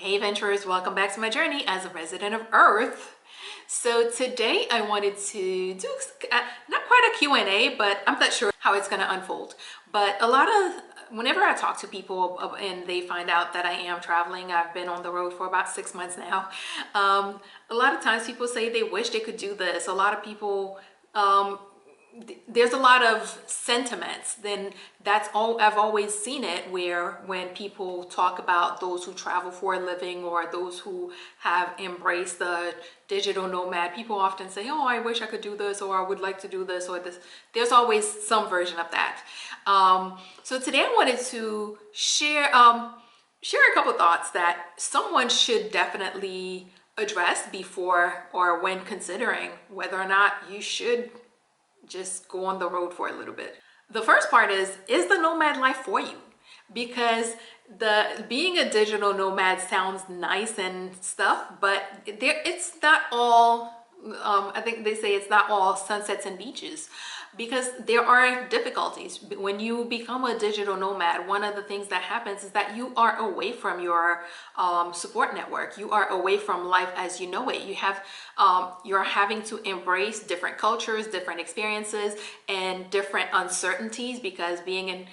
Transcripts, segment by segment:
Hey adventurers, welcome back to my journey as a resident of Earth. So today I wanted to do not quite a Q&A, but I'm not sure how it's going to unfold. But whenever I talk to people and they find out that I am traveling, I've been on the road for about 6 months now. A lot of times people say they wish they could do this. A lot of people there's a lot of sentiments. Then that's all I've always seen it, where when people talk about those who travel for a living or those who have embraced the digital nomad, people often say, oh, I wish I could do this, or I would like to do this, or this. There's always some version of that. So today I wanted to share a couple thoughts that someone should definitely address before or when considering whether or not you should just go on the road for a little bit. The first part is the nomad life for you? Because being a digital nomad sounds nice and stuff, but it's not all, I think they say it's not all sunsets and beaches, because there are difficulties. When you become a digital nomad, one of the things that happens is that you are away from your support network. You are away from life as you know it. You're having to embrace different cultures, different experiences, and different uncertainties, because being in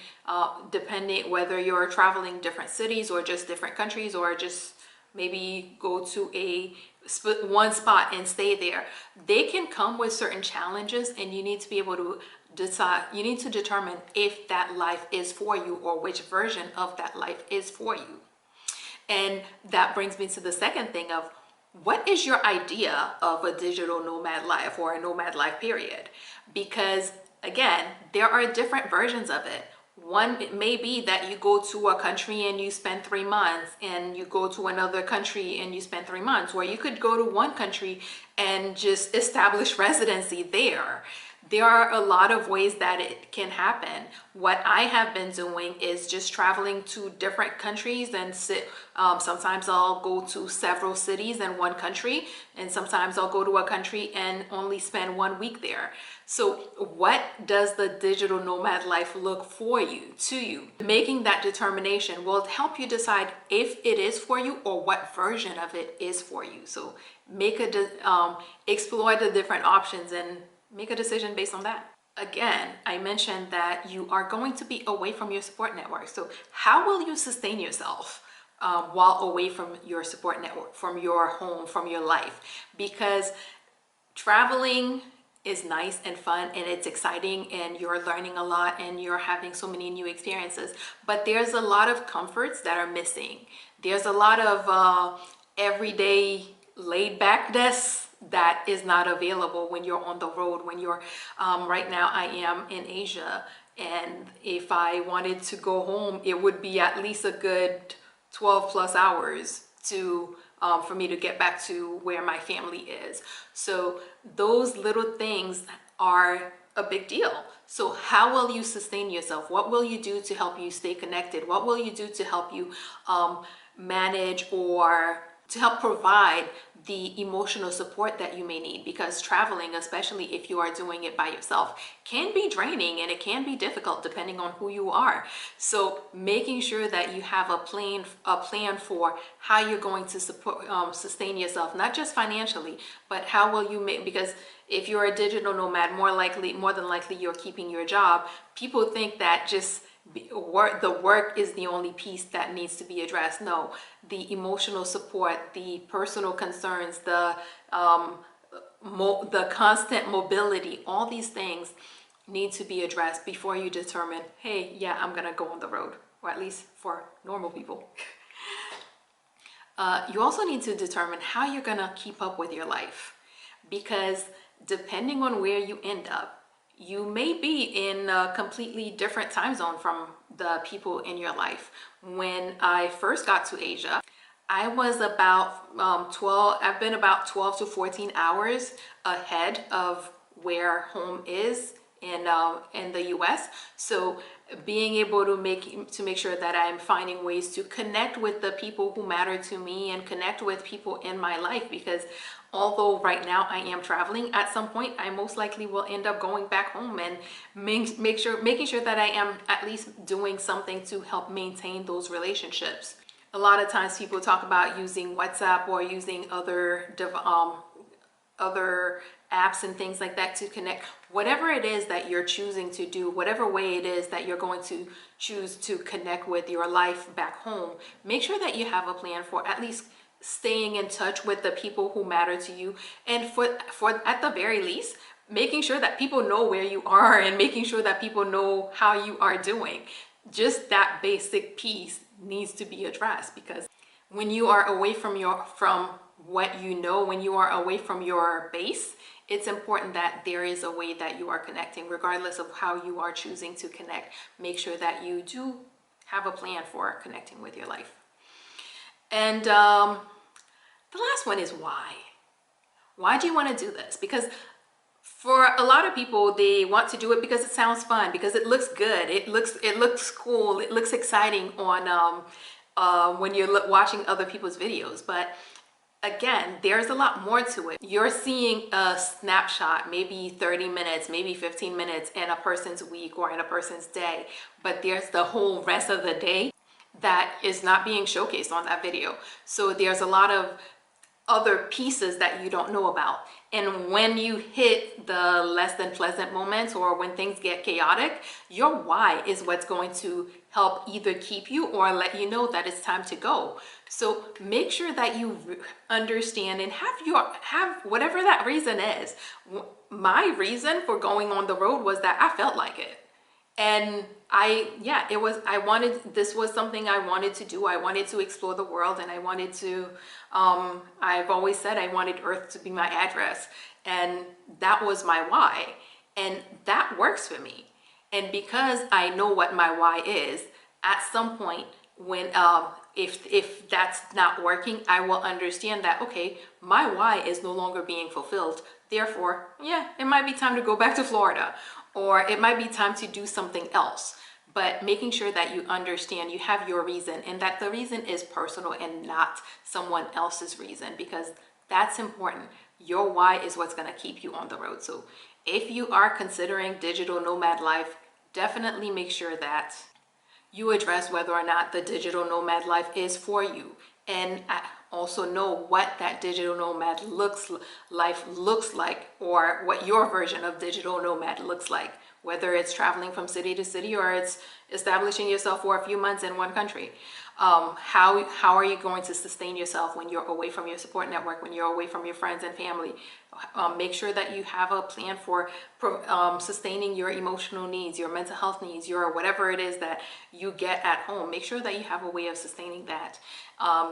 depending whether you're traveling different cities or just different countries, or just maybe go to one spot and stay there, they can come with certain challenges, and you need to be able to decide, you need to determine if that life is for you or which version of that life is for you. And that brings me to the second thing of, what is your idea of a digital nomad life or a nomad life period? Because again, there are different versions of it. One, it may be that you go to a country and you spend 3 months, and you go to another country and you spend 3 months, or you could go to one country and just establish residency there. There are a lot of ways that it can happen. What I have been doing is just traveling to different countries and sometimes I'll go to several cities in one country, and sometimes I'll go to a country and only spend 1 week there. So what does the digital nomad life look for you, to you? Making that determination will help you decide if it is for you or what version of it is for you. So explore the different options and make a decision based on that. Again, I mentioned that you are going to be away from your support network. So how will you sustain yourself while away from your support network, from your home, from your life? Because traveling is nice and fun and it's exciting and you're learning a lot and you're having so many new experiences, but there's a lot of comforts that are missing. There's a lot of everyday laid backness that is not available when you're on the road. When you're right now I am in Asia, and if I wanted to go home, it would be at least a good 12 plus hours to for me to get back to where my family is. So those little things are a big deal. So how will you sustain yourself? What will you do to help you stay connected? What will you do to help you manage, or to help provide the emotional support that you may need? Because traveling, especially if you are doing it by yourself, can be draining and it can be difficult depending on who you are. So making sure that you have a plan for how you're going to sustain yourself, not just financially, but how will you make, because if you're a digital nomad, more than likely you're keeping your job. People think that just the work is the only piece that needs to be addressed. No, the emotional support, the personal concerns, the constant mobility, all these things need to be addressed before you determine, hey, yeah, I'm gonna go on the road, or at least for normal people. You also need to determine how you're gonna keep up with your life, because depending on where you end up, you may be in a completely different time zone from the people in your life. When I first got to Asia, I was about I've been about 12 to 14 hours ahead of where home is in the US. So being able to make sure that I'm finding ways to connect with the people who matter to me and connect with people in my life, because although right now I am traveling, at some point I most likely will end up going back home and making sure that I am at least doing something to help maintain those relationships. A lot of times people talk about using WhatsApp or using other apps and things like that to connect. Whatever it is that you're choosing to do, whatever way it is that you're going to choose to connect with your life back home, make sure that you have a plan for at least staying in touch with the people who matter to you, and for at the very least making sure that people know where you are and making sure that people know how you are doing. Just that basic piece needs to be addressed, because when you are away from what you know, when you are away from your base, it's important that there is a way that you are connecting, regardless of how you are choosing to connect. Make sure that you do have a plan for connecting with your life. And the last one is why. Why do you want to do this? Because for a lot of people, they want to do it because it sounds fun, because it looks good, it looks cool, it looks exciting on when you're watching other people's videos. But again, there's a lot more to it. You're seeing a snapshot, maybe 30 minutes, maybe 15 minutes in a person's week or in a person's day, but there's the whole rest of the day that is not being showcased on that video. So there's a lot of other pieces that you don't know about. And when you hit the less than pleasant moments, or when things get chaotic, your why is what's going to help either keep you or let you know that it's time to go. So make sure that you understand and have whatever that reason is. My reason for going on the road was that I felt like it. And this was something I wanted to do. I wanted to explore the world, and I wanted to, I've always said I wanted Earth to be my address, and that was my why. And that works for me. And because I know what my why is, at some point when, if that's not working, I will understand that, okay, my why is no longer being fulfilled. Therefore, yeah, it might be time to go back to Florida, or it might be time to do something else. But making sure that you understand you have your reason, and that the reason is personal and not someone else's reason, because that's important. Your why is what's going to keep you on the road. So if you are considering digital nomad life, definitely make sure that you address whether or not the digital nomad life is for you, and also know what that digital nomad life looks like, or what your version of digital nomad looks like, whether it's traveling from city to city or it's establishing yourself for a few months in one country. How are you going to sustain yourself when you're away from your support network, when you're away from your friends and family? Make sure that you have a plan for sustaining your emotional needs, your mental health needs, your whatever it is that you get at home. Make sure that you have a way of sustaining that.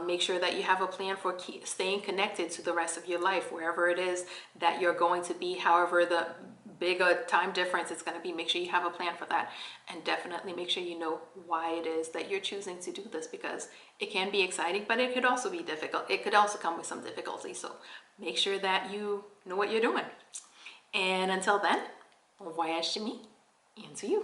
Make sure that you have a plan for staying connected to the rest of your life, wherever it is that you're going to be, however the big a time difference it's going to be. Make sure you have a plan for that, and definitely make sure you know why it is that you're choosing to do this, because it can be exciting, but it could also be difficult. It could also come with some difficulty. So make sure that you know what you're doing. And until then, bon voyage to me and to you.